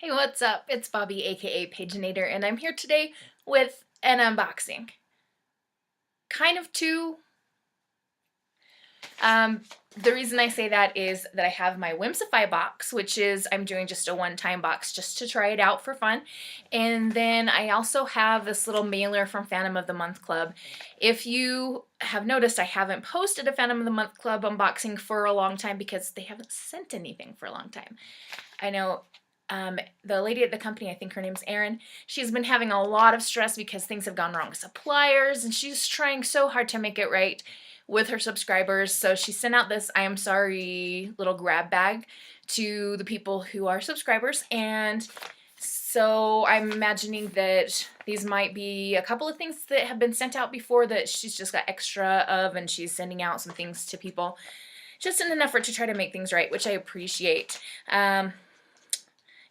Hey, what's up? It's Bobby, aka Paginator, and I'm here today with an unboxing. Kind of two. The reason I say that is that I have my Whimsify box, which is I'm doing just a one-time box just to try it out for fun. And then I also have this little mailer from Fandom of the Month Club. If you have noticed, I haven't posted a Fandom of the Month Club unboxing for a long time because they haven't sent anything for a long time. I know the lady at the company, I think her name's Erin, she's been having a lot of stress because things have gone wrong with suppliers, and she's trying so hard to make it right with her subscribers. So she sent out this I am sorry little grab bag to the people who are subscribers, and so I'm imagining that these might be a couple of things that have been sent out before that she's just got extra of, and she's sending out some things to people just in an effort to try to make things right, which I appreciate.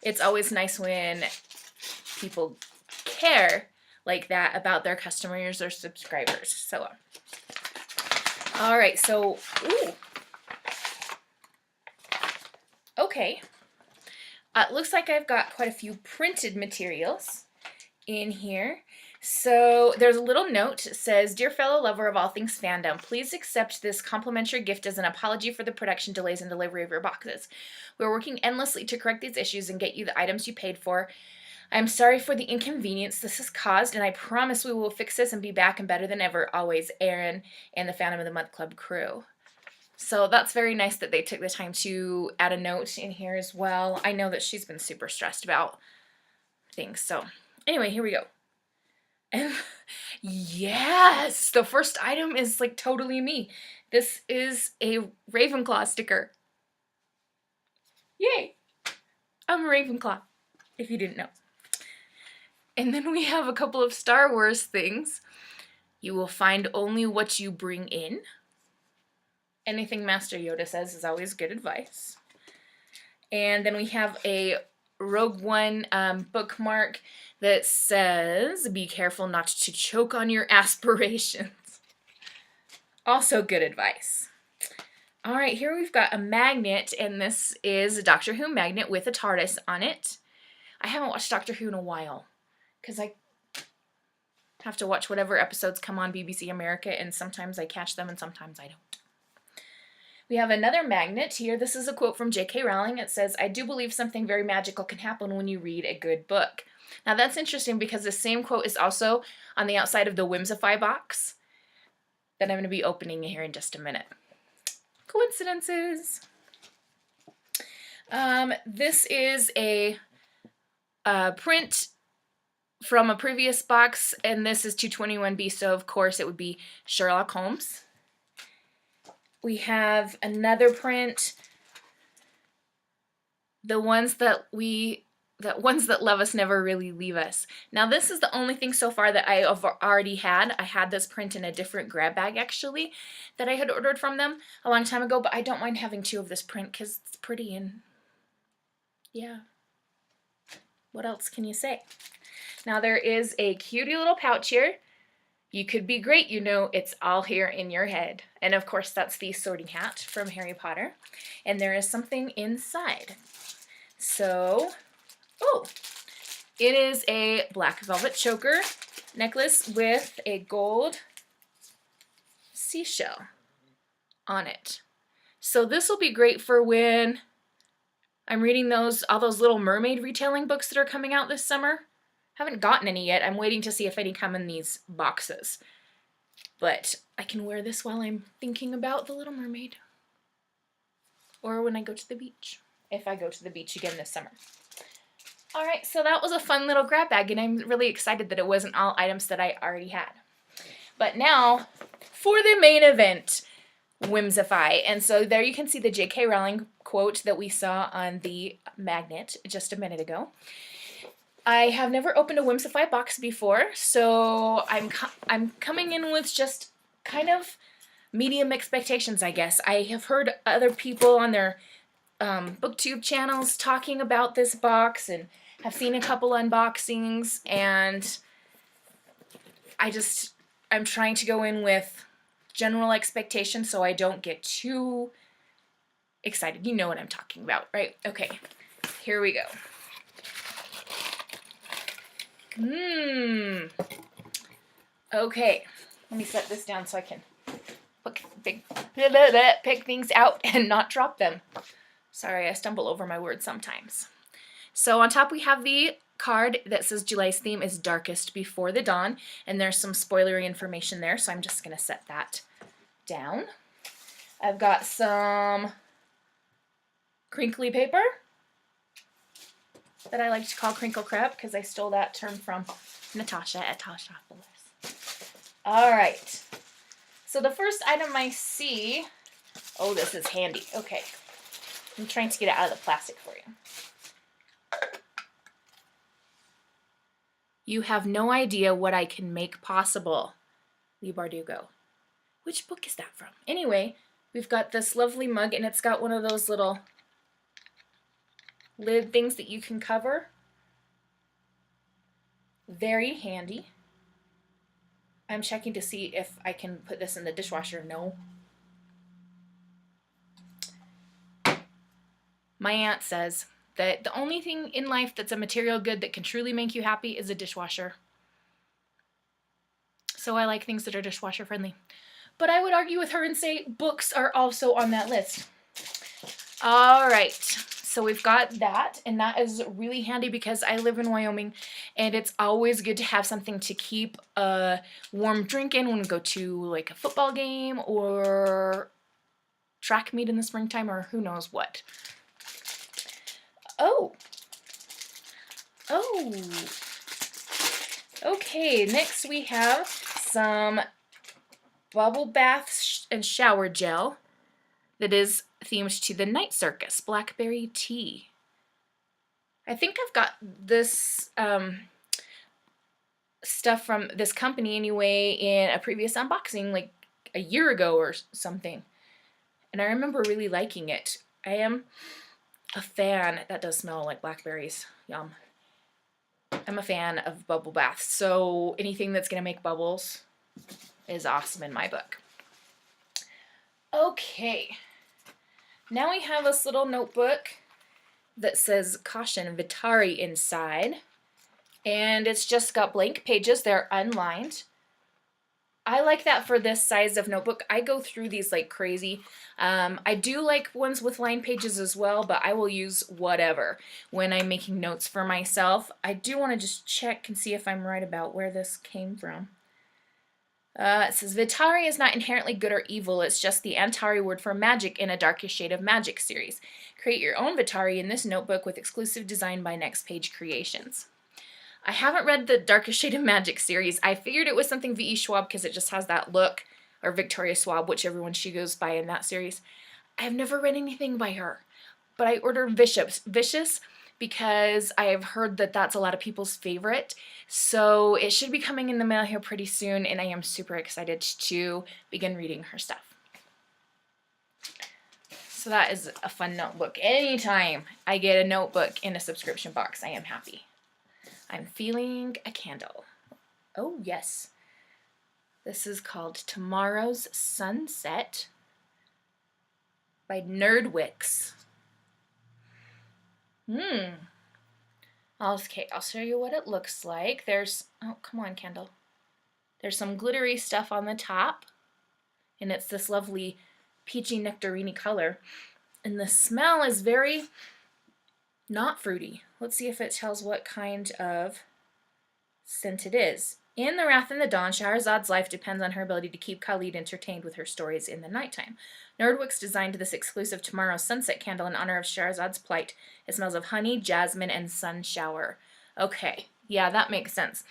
It's always nice when people care like that about their customers or subscribers. So, all right, so, okay. Looks like I've got quite a few printed materials in here. So there's a little note that says, "Dear fellow lover of all things fandom, please accept this complimentary gift as an apology for the production delays and delivery of your boxes. We're working endlessly to correct these issues and get you the items you paid for. I'm sorry for the inconvenience this has caused, and I promise we will fix this and be back and better than ever. Always, Erin and the Fandom of the Month Club crew." So that's very nice that they took the time to add a note in here as well. I know that she's been super stressed about things. So anyway, here we go. And yes, the first item is like totally me. This is a Ravenclaw sticker. Yay! I'm a Ravenclaw, if you didn't know. And then we have a couple of Star Wars things. "You will find only what you bring in." Anything Master Yoda says is always good advice. And then we have a Rogue One bookmark that says, "Be careful not to choke on your aspirations." Also good advice. All right, here we've got a magnet, and this is a Doctor Who magnet with a TARDIS on it. I haven't watched Doctor Who in a while because I have to watch whatever episodes come on BBC America, and sometimes I catch them and sometimes I don't. We have another magnet here. This is a quote from J.K. Rowling. It says, "I do believe something very magical can happen when you read a good book." Now that's interesting because the same quote is also on the outside of the Whimsify box that I'm going to be opening here in just a minute. Coincidences. This is a print from a previous box, and this is 221B, so of course it would be Sherlock Holmes. We have another print, the ones that love us never really leave us. Now this is the only thing so far that I have already had. I had this print in a different grab bag actually that I had ordered from them a long time ago, but I don't mind having two of this print because it's pretty, and yeah, what else can you say? Now there is a cutie little pouch here. "You could be great, you know, it's all here in your head." And of course that's the sorting hat from Harry Potter. And there is something inside. So, it is a black velvet choker necklace with a gold seashell on it. So this will be great for when I'm reading all those Little Mermaid retelling books that are coming out this summer. Haven't gotten any yet. I'm waiting to see if any come in these boxes. But I can wear this while I'm thinking about The Little Mermaid. Or when I go to the beach. If I go to the beach again this summer. Alright, so that was a fun little grab bag, and I'm really excited that it wasn't all items that I already had. But now, for the main event, Whimsify. And so there you can see the J.K. Rowling quote that we saw on the magnet just a minute ago. I have never opened a Whimsify box before, so I'm coming in with just kind of medium expectations, I guess. I have heard other people on their booktube channels talking about this box and have seen a couple unboxings, and I'm trying to go in with general expectations so I don't get too excited. You know what I'm talking about, right? Okay, here we go. Okay, let me set this down so I can pick things out and not drop them. Sorry, I stumble over my words sometimes. So on top we have the card that says July's theme is darkest before the dawn, and there's some spoilery information there, so I'm just going to set that down. I've got some crinkly paper that I like to call crinkle crap because I stole that term from Natasha at Tashopolis. All right. So the first item I see, oh, this is handy. Okay. I'm trying to get it out of the plastic for you. You have no idea what I can make possible, Lee Bardugo. Which book is that from? Anyway, we've got this lovely mug, and it's got one of those little lid things that you can cover. Very handy. I'm checking to see if I can put this in the dishwasher. No. My aunt says that the only thing in life that's a material good that can truly make you happy is a dishwasher. So I like things that are dishwasher friendly. But I would argue with her and say books are also on that list. All right, so we've got that, and that is really handy because I live in Wyoming, and it's always good to have something to keep a warm drink in when we go to like a football game or track meet in the springtime or who knows what. Oh. Okay, next we have some bubble bath and shower gel that is themed to the night circus, blackberry tea. I think I've got this stuff from this company anyway in a previous unboxing like a year ago or something. And I remember really liking it. I am a fan. That does smell like blackberries. Yum. I'm a fan of bubble baths, so anything that's going to make bubbles is awesome in my book. Okay. Now we have this little notebook that says Caution Vitari inside. And it's just got blank pages. They're unlined. I like that for this size of notebook. I go through these like crazy. I do like ones with lined pages as well, but I will use whatever when I'm making notes for myself. I do want to just check and see if I'm right about where this came from. It says, Vitari is not inherently good or evil, it's just the Antari word for magic in a Darkest Shade of Magic series. Create your own Vitari in this notebook with exclusive design by Next Page Creations. I haven't read the Darkest Shade of Magic series. I figured it was something V.E. Schwab because it just has that look, or Victoria Schwab, whichever one she goes by in that series. I have never read anything by her, but I ordered Vicious because I have heard that that's a lot of people's favorite. So it should be coming in the mail here pretty soon, and I am super excited to begin reading her stuff. So that is a fun notebook. Anytime I get a notebook in a subscription box, I am happy. I'm feeling a candle. Oh, yes. This is called Tomorrow's Sunset by Nerdwix. Okay, I'll show you what it looks like. There's, oh, come on, candle. There's some glittery stuff on the top, and it's this lovely peachy nectarine color. And the smell is very not fruity. Let's see if it tells what kind of scent it is. In The Wrath and the Dawn, Shahrazad's life depends on her ability to keep Khalid entertained with her stories in the nighttime. Nerdwix designed this exclusive Tomorrow's Sunset candle in honor of Shahrazad's plight. It smells of honey, jasmine, and sun shower. Okay, yeah, that makes sense.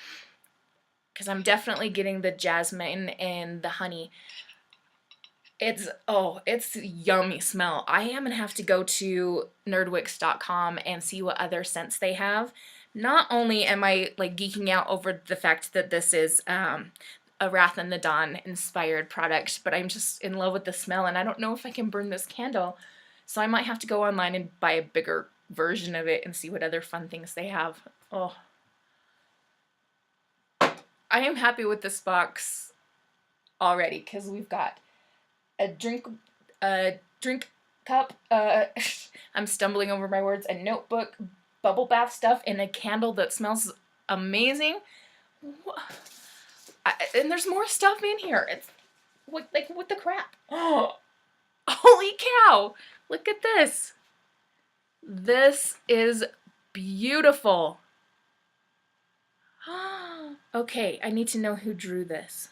Because I'm definitely getting the jasmine and the honey. It's yummy smell. I am going to have to go to nerdwix.com and see what other scents they have. Not only am I like geeking out over the fact that this is a Wrath and the Dawn inspired product, but I'm just in love with the smell, and I don't know if I can burn this candle. So I might have to go online and buy a bigger version of it and see what other fun things they have. Oh. I am happy with this box already because we've got a drink cup, I'm stumbling over my words, a notebook, bubble bath stuff, and a candle that smells amazing. And there's more stuff in here. It's what the crap? Oh, holy cow! Look at this. This is beautiful. Okay, I need to know who drew this.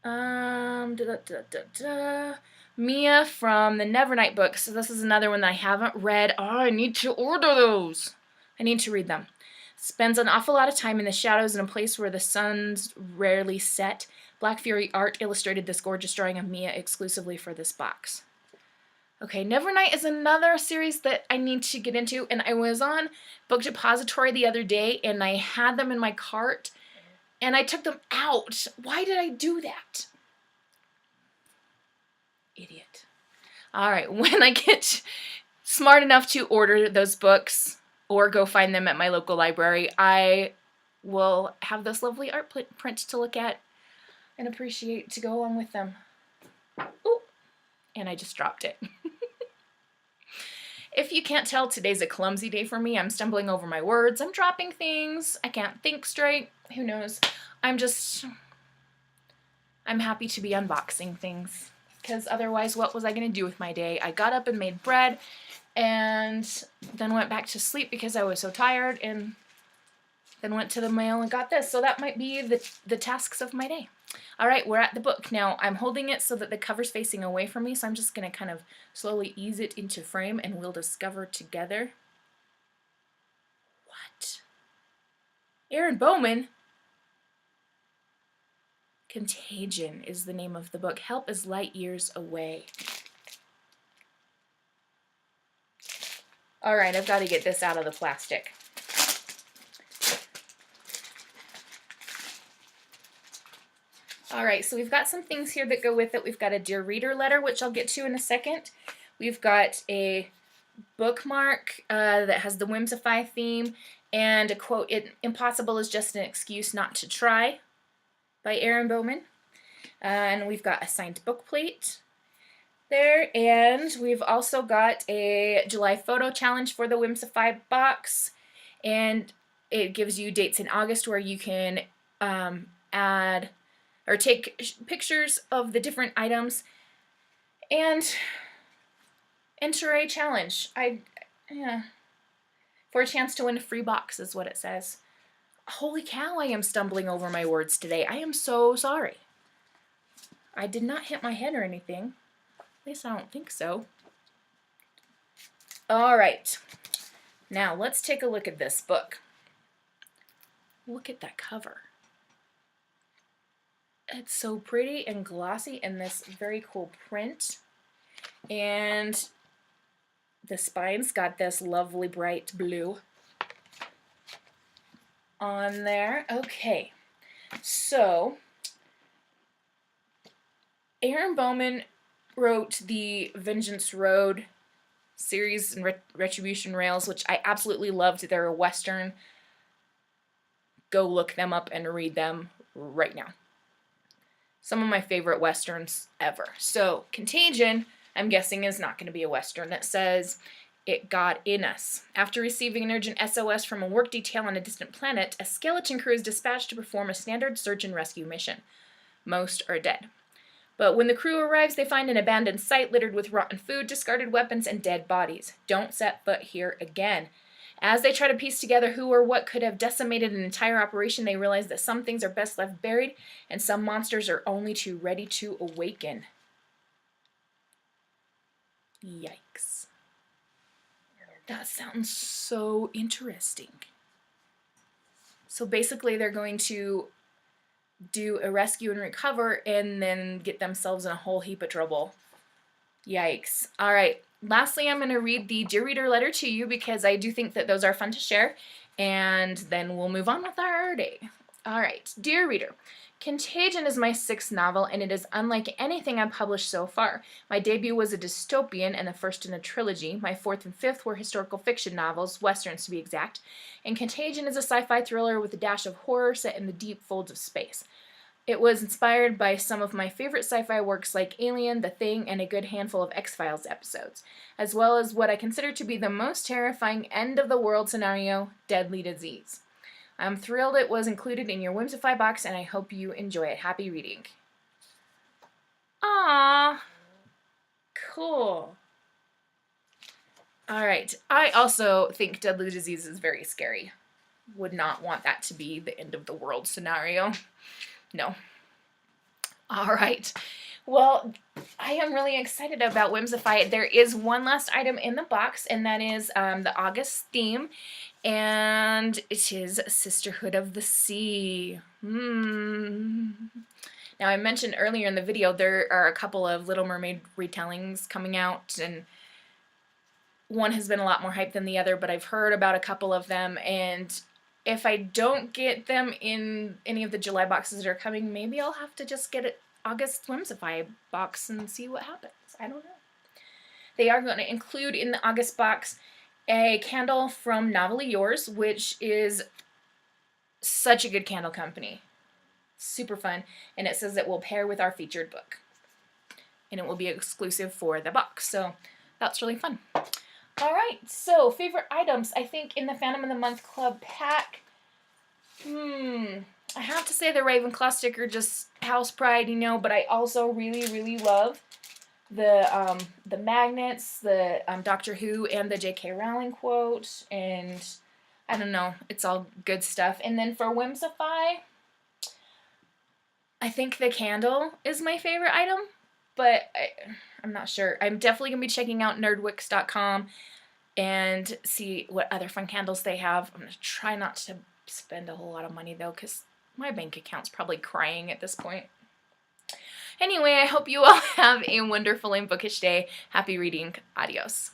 Mia from the Nevernight books. So this is another one that I haven't read. Oh, I need to order those. I need to read them. Spends an awful lot of time in the shadows in a place where the sun's rarely set. Black Fury Art illustrated this gorgeous drawing of Mia exclusively for this box. Okay, Nevernight is another series that I need to get into, and I was on Book Depository the other day, and I had them in my cart, and I took them out. Why did I do that? Idiot. All right, when I get smart enough to order those books or go find them at my local library, I will have this lovely art print to look at and appreciate to go along with them. Ooh, and I just dropped it. If you can't tell, today's a clumsy day for me. I'm stumbling over my words. I'm dropping things. I can't think straight. Who knows? I'm happy to be unboxing things, because otherwise what was I going to do with my day? I got up and made bread and then went back to sleep because I was so tired, and then went to the mail and got this. So that might be the tasks of my day. All right, we're at the book. Now, I'm holding it so that the cover's facing away from me, so I'm just going to kind of slowly ease it into frame, and we'll discover together. What? Aaron Bowman? Contagion is the name of the book. Help is light years away. All right, I've got to get this out of the plastic. All right, so we've got some things here that go with it. We've got a Dear Reader letter, which I'll get to in a second. We've got a bookmark that has the Whimsify theme, and a quote, "Impossible is just an excuse not to try," by Aaron Bowman. And we've got a signed book plate there, and we've also got a July photo challenge for the Whimsify box, and it gives you dates in August where you can add or take pictures of the different items and enter a challenge. For a chance to win a free box is what it says. Holy cow, I am stumbling over my words today. I am so sorry. I did not hit my head or anything. At least I don't think so. All right. Now let's take a look at this book. Look at that cover. It's so pretty and glossy in this very cool print. And the spine's got this lovely bright blue on there. Okay, so Aaron Bowman wrote the Vengeance Road series and Retribution Rails, which I absolutely loved. They're a Western. Go look them up and read them right now. Some of my favorite Westerns ever. So Contagion, I'm guessing, is not going to be a Western. It says, "It got in us. After receiving an urgent SOS from a work detail on a distant planet, a skeleton crew is dispatched to perform a standard search and rescue mission. Most are dead. But when the crew arrives, they find an abandoned site littered with rotten food, discarded weapons, and dead bodies. Don't set foot here again. As they try to piece together who or what could have decimated an entire operation, they realize that some things are best left buried, and some monsters are only too ready to awaken." Yikes. That sounds so interesting. So basically they're going to do a rescue and recover and then get themselves in a whole heap of trouble. Yikes. All right. Lastly, I'm going to read the Dear Reader letter to you because I do think that those are fun to share, and then we'll move on with our day. All right. Dear Reader, Contagion is my 6th novel, and it is unlike anything I've published so far. My debut was a dystopian and the first in a trilogy. My 4th and 5th were historical fiction novels, westerns to be exact, and Contagion is a sci-fi thriller with a dash of horror set in the deep folds of space. It was inspired by some of my favorite sci-fi works like Alien, The Thing, and a good handful of X-Files episodes, as well as what I consider to be the most terrifying end-of-the-world scenario, Deadly Disease. I'm thrilled it was included in your Whimsify box, and I hope you enjoy it. Happy reading. Aww. Cool. Alright, I also think Deadly Disease is very scary. Would not want that to be the end of the world scenario. No. Alright. Well, I am really excited about Whimsify. There is one last item in the box, and that is the August theme, and it is Sisterhood of the Sea. Now, I mentioned earlier in the video there are a couple of Little Mermaid retellings coming out, and one has been a lot more hype than the other, but I've heard about a couple of them, and if I don't get them in any of the July boxes that are coming, maybe I'll have to just get an August Whimsify box and see what happens. I don't know. They are going to include in the August box a candle from Novelly Yours, which is such a good candle company. Super fun, and it says it will pair with our featured book, and it will be exclusive for the box, so that's really fun. Alright, so favorite items, I think in the Fandom of the Month Club pack, I have to say the Ravenclaw sticker, just house pride, you know, but I also really love the magnets, the Doctor Who and the J.K. Rowling quote, and I don't know, it's all good stuff. And then for Whimsify, I think the candle is my favorite item, but I'm not sure. I'm definitely going to be checking out nerdwix.com and see what other fun candles they have. I'm going to try not to spend a whole lot of money, though, because my bank account's probably crying at this point. Anyway, I hope you all have a wonderful and bookish day. Happy reading. Adios.